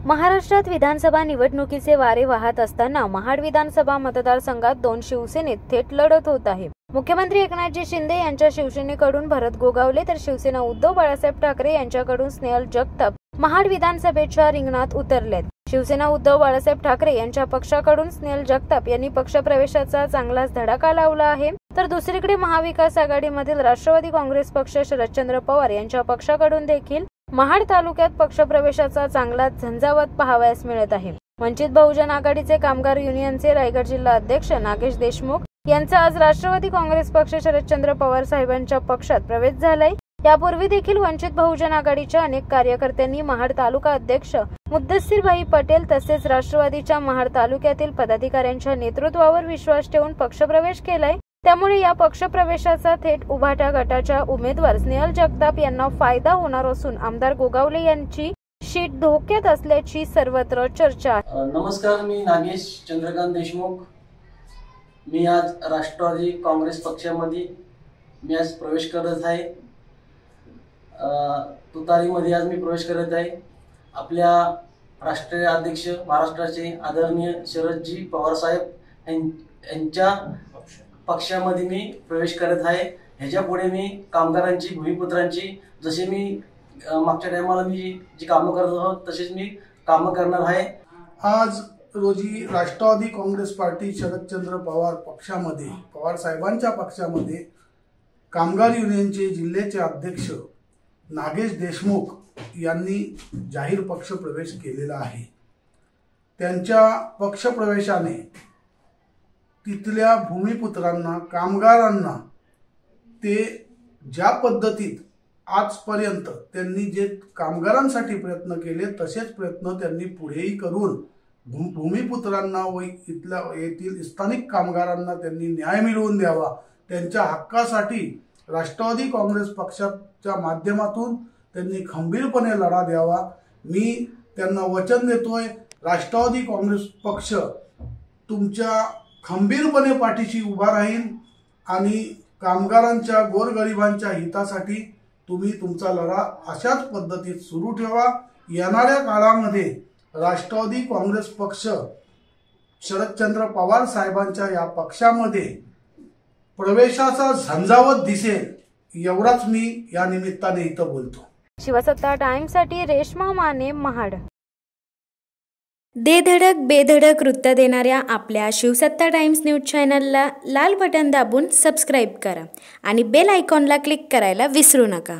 महाराष्ट्रात विधानसभा निवडणुकीचे वारे वाहत असताना महाड विधानसभा मतदारसंघात दोन शिवसेनेत थेट लढत होत आहे। मुख्यमंत्री एकनाथजी शिंदे यांच्या शिवसेनेकडून भरत गोगावले तर शिवसेना उद्धव बाळासाहेब ठाकरे यांच्याकडून स्नेहल जगताप महाड विधानसभेच्या रिंगणात उतरलेत। शिवसेना उद्धव बाळासाहेब ठाकरे यांच्या पक्षाकडून स्नेहल जगताप यांनी पक्षप्रवेशाचा चांगलाच धडाका लावला आहे, तर दुसरीकडे महाविकास आघाडीमधील राष्ट्रवादी काँग्रेस पक्ष शरदचंद्र पवार यांच्या पक्षाकडून देखील महाड तालुक्यात पक्षप्रवेशाचा चांगलाच झंझावात पाहावयास मिळत आहे। वंचित बहुजन आघाडीचे कामगार युनियनचे रायगड जिल्हा अध्यक्ष नागेश देशमुख यांचा आज राष्ट्रवादी काँग्रेस पक्ष शरदचंद्र पवार साहेबांच्या पक्षात प्रवेश झालाय। यापूर्वी देखील वंचित बहुजन आघाडीच्या अनेक कार्यकर्त्यांनी महाड तालुका अध्यक्ष मुद्दस्सीरभाई पटेल तसेच राष्ट्रवादीच्या महाड तालुक्यातील पदाधिकाऱ्यांच्या नेतृत्वावर विश्वास ठेवून पक्षप्रवेश केलाय। त्यामुळे या पक्षप्रवेशाचा थेट उभाटा गटाच्या उमेदवार स्नेहल जगताप यांना फायदा होणार असून आमदार गोगावले यांची शीट धोक्यात असल्याची सर्वत्र चर्चा आहे। नमस्कार, मी नागेश चंद्रकांत देशमुख। मी आज राष्ट्रवादी काँग्रेस पक्षामध्ये आज प्रवेश करत आहे। तुतारीमध्ये आज मी प्रवेश करत आहे। आपल्या राष्ट्रीय अध्यक्ष महाराष्ट्राचे आदरणीय शरदजी पवार साहेब यांच्या पक्षामध्ये मी प्रवेश करत आहे। ह्याच्या पुढे मी कामगारांची भूमिपुत्रांची जसे मी मागच्या टायमाला मी जी कामं करत होतो तसेच मी कामं करणार आहे। आज रोजी राष्ट्रवादी काँग्रेस पार्टी शरदचंद्र पवार पक्षामध्ये पवार साहेबांच्या पक्षामध्ये कामगार युनियनचे जिल्ह्याचे अध्यक्ष नागेश देशमुख यांनी जाहीर पक्ष प्रवेश केलेला आहे। त्यांच्या पक्षप्रवेशाने तिथल्या भूमिपुत्रांना कामगारांना ते ज्या पद्धतीत आजपर्यंत त्यांनी जे कामगारांसाठी प्रयत्न केले तसेच प्रयत्न त्यांनी पुढेही करून भूमिपुत्रांना व येथील स्थानिक कामगारांना त्यांनी न्याय मिळवून द्यावा, त्यांच्या हक्कासाठी राष्ट्रवादी काँग्रेस पक्षाच्या माध्यमातून त्यांनी खंबीरपणे लढा द्यावा। मी त्यांना वचन देतोय, राष्ट्रवादी काँग्रेस पक्ष तुमच्या खंबीरपणे पाठीशी उभा राहील आणि कामगारांच्या गोरगरिबांच्या हितासाठी तुम्ही तुमचा लढा अशाच पद्धतीत सुरू ठेवा। येणाऱ्या काळामध्ये राष्ट्रवादी काँग्रेस पक्ष शरदचंद्र पवार साहेबांच्या या पक्षामध्ये प्रवेशाचा झंझावत दिसेल एवढाच मी या निमित्ताने इथं बोलतो। शिवसत्ता टाइम्ससाठी रेश्मा माने, महाड। दे धडक बेधडक वृत्त देणाऱ्या आपल्या शिवसत्ता टाइम्स न्यूज चॅनलला लाल बटन दाबून सबस्क्राईब करा आणि बेल आयकॉनला क्लिक करायला विसरू नका।